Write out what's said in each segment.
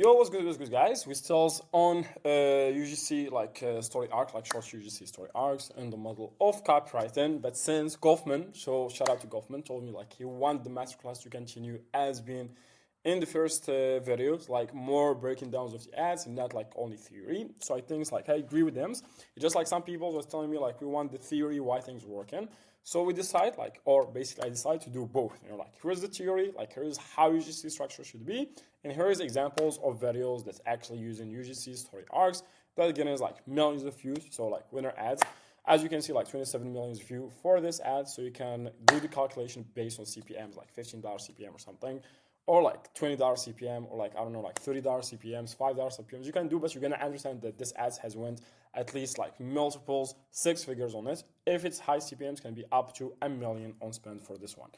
Yo, what's good, guys? We still on UGC story arc, like short UGC story arcs, and the model of copywriting. But since Goffman, so shout out to Goffman, told me like he want the masterclass to continue as been in the first videos, like more breaking downs of the ads and not like only theory. So I think I agree with them. It's just like some people was telling me like we want the theory why things are working. So we decide I decide to do both. Here's the theory, here's how UGC structure should be, and here's examples of videos that's actually using UGC story arcs that getting millions of views. So winner ads, as you can see, 27 million views for this ad. So you can do the calculation based on CPMs, like $15 CPM or something, or $20 CPM, or $30 CPMs, $5 CPMs. You can do, but you're gonna understand that this ads has went at least multiples, 6 figures on it. If it's high CPMs, can be up to $1 million on spend for this one.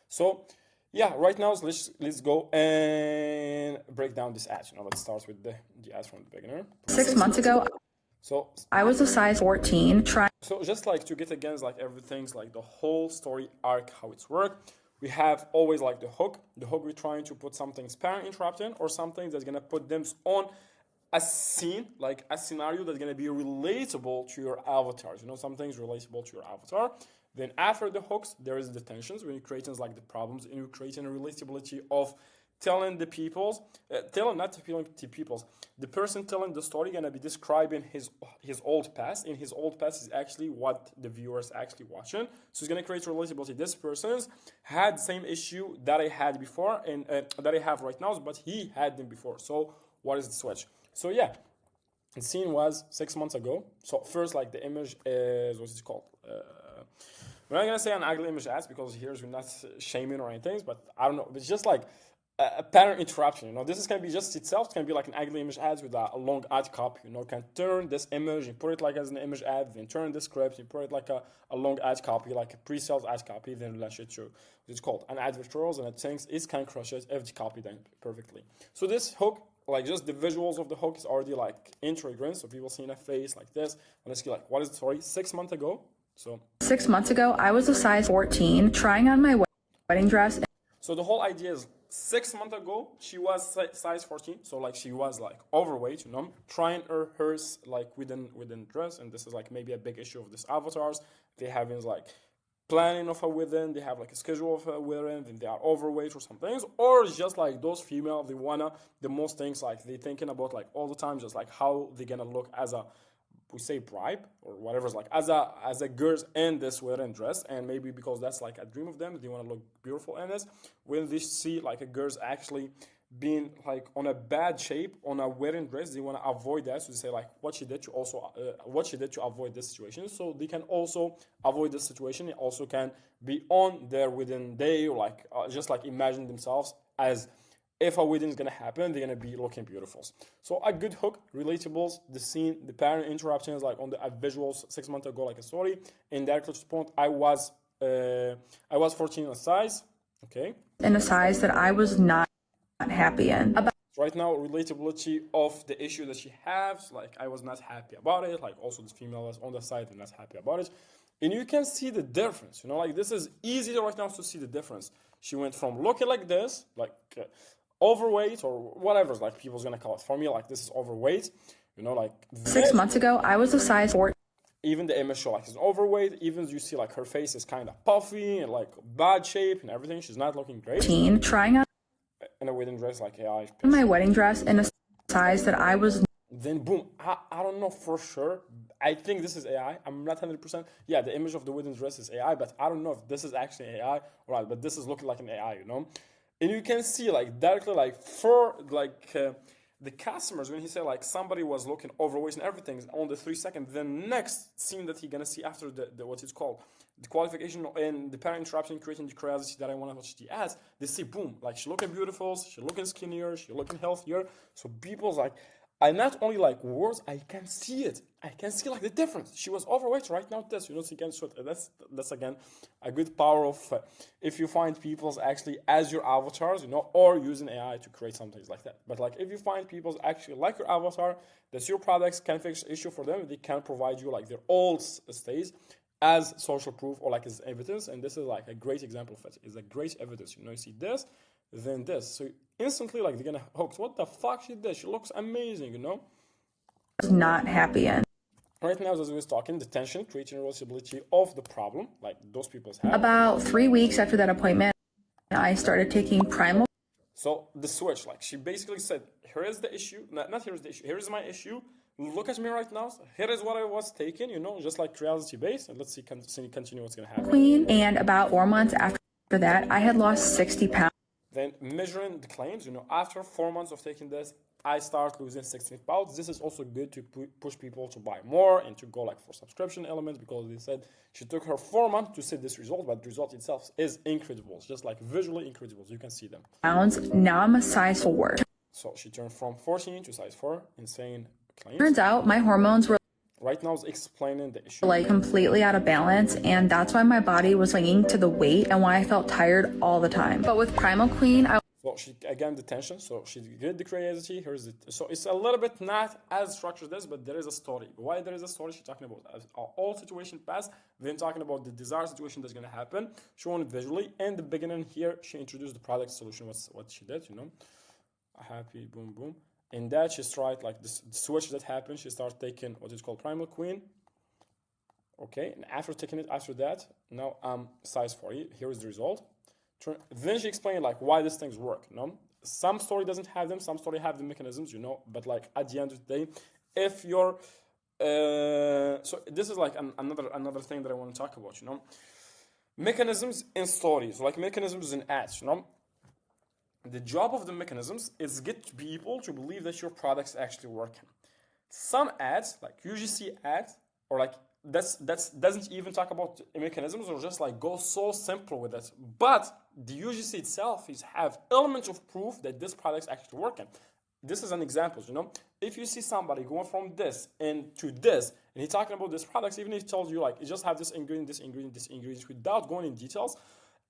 So yeah, right now let's go and break down this ad. Let's start with the ads from the beginner. 6 months ago, so I was a size 14. So just to get against everything's the whole story arc, how it's worked. We have always the hook. The hook, we're trying to put something parent interrupting or something that's gonna put them on a scene, a scenario that's gonna be relatable to your avatars. Something's relatable to your avatar. Then after the hooks, there is the tensions when you're creating the problems, and you're creating a relatability of telling the people's, the person telling the story gonna be describing his old past, and his old past is actually what the viewers actually watching. So it's gonna create relatability. This person's had the same issue that I had before and that I have right now, but he had them before. So what is the switch? So yeah, the scene was 6 months ago. So first, the image is what's it called? We're not gonna say an ugly image ads because here we're not shaming or anything, but I don't know. It's just a pattern interruption. This is gonna be just itself. It's gonna be an ugly image ads with a long ad copy. Can turn this image and put it as an image ad, then turn the script and put it a long ad copy, a pre-sales ad copy, then launch it to it's called an advertorials, and it thinks it can crush it if the copy done perfectly. So this hook, just the visuals of the hook is already intriguing. So people seeing a face like this, and let's see what is the story? 6 months ago. So 6 months ago, I was a size 14, trying on my wedding dress. So the whole idea is 6 months ago, she was size 14. So she was overweight, trying hers within dress. And this is maybe a big issue of this avatars. They having planning of a within, they have a schedule of a within, then they are overweight or some things, or it's just those female, they wanna the most things they thinking about all the time, just how they gonna look as a, we say, bribe or whatever's as a girls in this wedding dress. And maybe because that's a dream of them, they want to look beautiful in this. When they see a girl's actually being on a bad shape on a wedding dress, they want to avoid that. So they say what she did to avoid this situation, so they can also avoid this situation. It also can be on their wedding day, or just imagine themselves as if a wedding is gonna happen, they're gonna be looking beautiful. So a good hook, relatables, the scene, the pattern interruptions, on the visuals 6 months ago, a story. In that point, I was 14 in size, okay, In a size that I was not happy in. Right now, relatability of the issue that she has, I was not happy about it. Also, this female was on the side and not happy about it. And you can see the difference, this is easy right now to see the difference. She went from looking like this, overweight or whatever, people's gonna call it. For me, this is overweight, 6 months ago, I was a size 14. Even the image show is overweight. Even you see her face is kind of puffy and bad shape and everything. She's not looking great. Trying on in a wedding dress, AI. My wedding dress in a size that I was. Then boom, I don't know for sure. I think this is AI. I'm not 100%. Yeah, the image of the wedding dress is AI, but I don't know if this is actually AI or not. But this is looking like an AI, And you can see directly for the customers, when he said somebody was looking overweight and everything on the 3 seconds, the next scene that he gonna see after the what it's called, the qualification and the parent interruption, creating the curiosity that I want to watch the ads, they see boom, she looking beautiful, she looking skinnier, she looking healthier. So people's I not only words, I can see it. I can see the difference. She was overweight right now. This, so you can show it. That's again a good power of if you find people's actually as your avatars, or using AI to create some things like that. But if you find people's actually like your avatar, that your products can fix the issue for them. They can provide you their old stays as social proof or as evidence. And this is a great example of it. It's a great evidence. You see this, then this. So instantly like they're gonna hook. What the fuck she did? She looks amazing, you know? was not happy in. Right now, as we was talking, the tension, creating a reversibility of the problem, like those people's have. About 3 weeks after that appointment, I started taking primal. So the switch, like she basically said, here is the issue, not here is the issue, here is my issue. Look at me right now. Here is what I was taking, you know, just like reality based. And let's see, continue what's gonna happen. Queen, and about 4 months after that, I had lost 60 pounds. Then measuring the claims, you know, after 4 months of taking this, I start losing 16 pounds. This is also good to push people to buy more and to go like for subscription elements, because they said she took her 4 months to see this result, but the result itself is incredible. It's just like visually incredible. You can see them. Now I'm a size 4. So she turned from 14 to size 4. Insane claims. Turns out my hormones were Right now is explaining the issue. like completely out of balance, and that's why my body was clinging to the weight and why I felt tired all the time. But with Primal Queen, So she, again, the tension. So she did the curiosity. Here's it. So it's a little bit not as structured as, but there is a story. Why there is a story? She's talking about as all situation past, then talking about the desired situation that's gonna happen. Showing it visually. In the beginning here, she introduced the product solution. What she did, you know, happy, boom, boom. In that, she tried like this the switch that happened. She started taking what is called Primal Queen. Okay, and after taking it, after that, now I'm size 40. Here is the result. Then she explained like why these things work. You know, some story doesn't have them, some story have the mechanisms. You know, but like at the end of the day, if you're so this is like another thing that I want to talk about. You know, mechanisms in stories, like mechanisms in ads. You know, the job of the mechanisms is get people to believe that your product's actually working. Some ads, like UGC ads, or like that's doesn't even talk about mechanisms, or just like go so simple with it. But the UGC itself is have elements of proof that this product's actually working. This is an example, you know. If you see somebody going from this into this, and he's talking about this products, even if he tells you like it just have this ingredient, this ingredient, this ingredient, without going in details,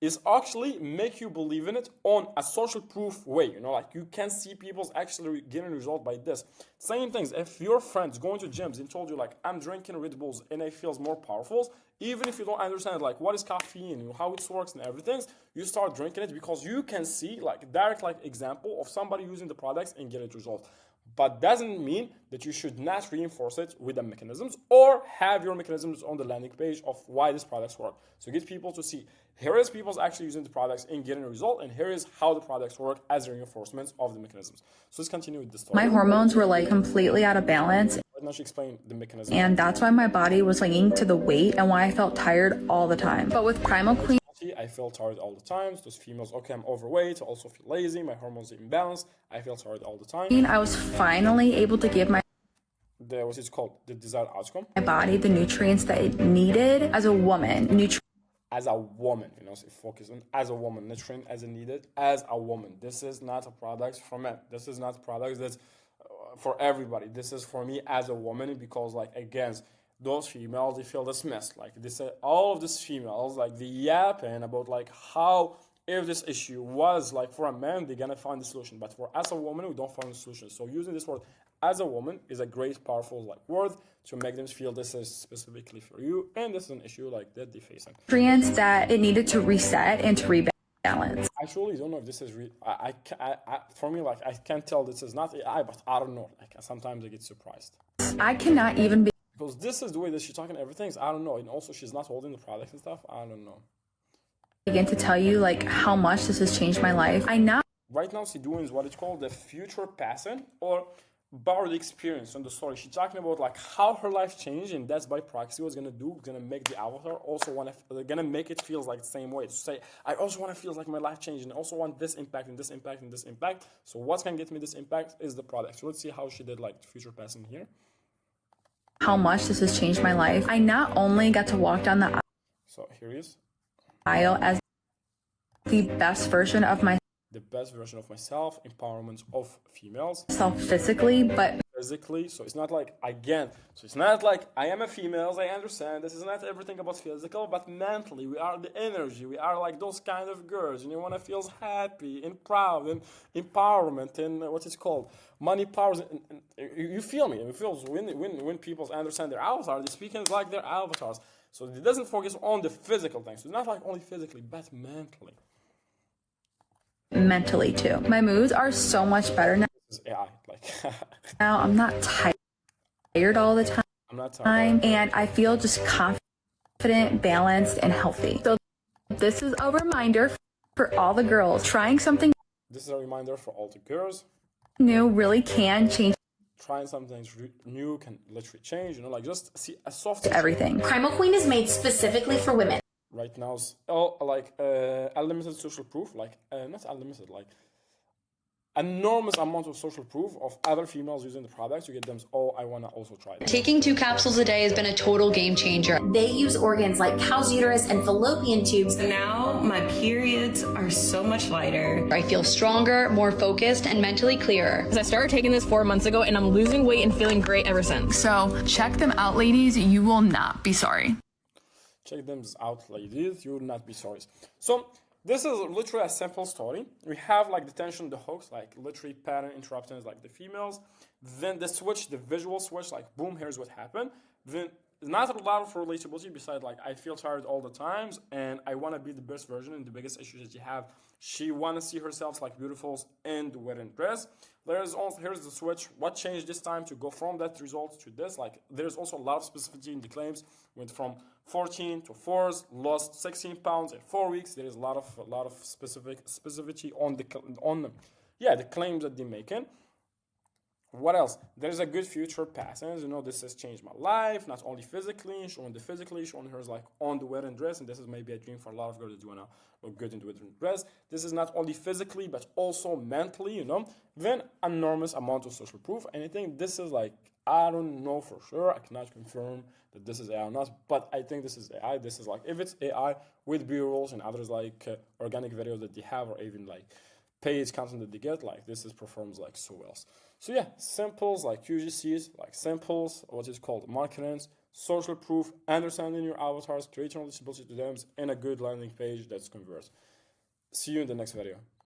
is actually make you believe in it on a social proof way. You know, like you can see people's actually getting a result by this. Same things, if your friends going to gyms and told you like I'm drinking Red Bulls and it feels more powerful, even if you don't understand like what is caffeine and how it works and everything, you start drinking it because you can see like direct like example of somebody using the products and getting results. But doesn't mean that you should not reinforce it with the mechanisms or have your mechanisms on the landing page of why these products work. So get people to see here is people's actually using the products and getting a result, and here is how the products work as reinforcements of the mechanisms. So let's continue with this story. my hormones were like completely out of balance, Right now she explained the mechanism. and that's why my body was clinging to the weight and why I felt tired all the time. But with Primal Queen, I feel tired all the time. Those females, okay, I'm overweight, I also feel lazy, my hormones are imbalanced, I feel tired all the time. I was finally able to give my What is called the desired outcome. body the nutrients that it needed as a woman. As a woman, you know, so focus on as a woman, nutrient as a needed, as a woman. This is not a product for men. This is not a product that's for everybody. This is for me as a woman, because like again, those females, they feel dismissed. Like this, all of these females, like they yapping about like how if this issue was like for a man, they're gonna find the solution. But for us a woman, we don't find the solution. So using this word as a woman is a great, powerful like word to make them feel this is specifically for you, and this is an issue like that they facing. Nutrients that it needed to reset and to rebalance. I truly don't know if this is for me, like I can't tell this is not AI, but I don't know. Like sometimes I get surprised. I cannot even Because this is the way that she's talking everything. I don't know. And also she's not holding the products and stuff. I don't know. begin to tell you like how much this has changed my life. Right now she's doing what it's called the future passing or borrowed experience on the story. She's talking about like how her life changed, and that's by proxy what's gonna do. It's gonna make the avatar also gonna make it feels like the same way. To say, I also want to feel like my life changed, and I also want this impact and this impact and this impact. So what's gonna get me this impact is the product. So let's see how she did like future passing here. How much this has changed my life. I not only got to walk down the So here he is. aisle as the best version of myself, empowerment of females. myself physically, but Physically, so it's not like it's not like I am a female, I understand. This is not everything about physical, but mentally, we are the energy. We are like those kind of girls, and you want to feel happy and proud and empowerment and what is called money powers. And you feel me? It feels when people understand their avatar, they speak like their avatars. So it doesn't focus on the physical things. So it's not like only physically, but mentally. mentally too. My moods are so much better now. This is AI. Like, Now I'm not tired all the time. I'm not tired. And I feel just confident, balanced, and healthy. So this is a reminder for all the girls trying something This is a reminder for all the girls. new really can change Trying something new can literally change, you know, like just see a soft everything. Primal Queen is made specifically for women. right now. All like unlimited social proof, like not unlimited, like enormous amount of social proof of other females using the product to get them. Oh, I want to also try it. Taking 2 capsules a day has been a total game changer. They use organs like cow's uterus and fallopian tubes. Now my periods are so much lighter. I feel stronger, more focused, and mentally clearer. I started taking this 4 months ago and I'm losing weight and feeling great ever since. So check them out, ladies. You will not be sorry. Check them out, ladies. You will not be sorry. So this is literally a simple story. We have like the tension, the hooks, like literally pattern interruptions, like the females. Then the switch, the visual switch, like boom, here's what happened. Then not a lot of relatability besides like I feel tired all the times and I want to be the best version. And the biggest issue that you have, she want to see herself like beautiful in the wedding dress. There's also, here's the switch. What changed this time to go from that result to this? Like there's also a lot of specificity in the claims. Went from 14 to 4s, lost 16 pounds in 4 weeks. There is a lot of specificity on the claims that they're making. What else? There's a good future patterns. You know, this has changed my life, not only physically, showing her like on the wedding dress, and this is maybe a dream for a lot of girls that want to look good in the wedding dress. This is not only physically, but also mentally, you know. Then enormous amount of social proof. And I think this is like, I don't know for sure. I cannot confirm that this is AI or not, but I think this is AI. This is like, if it's AI with B-rolls and others like organic videos that they have, or even like paid content that they get, like this is performs like so well. So yeah, simples like UGCs, like simples, what is called marketing, social proof, understanding your avatars, creating relatability to them, and a good landing page that's converts. See you in the next video.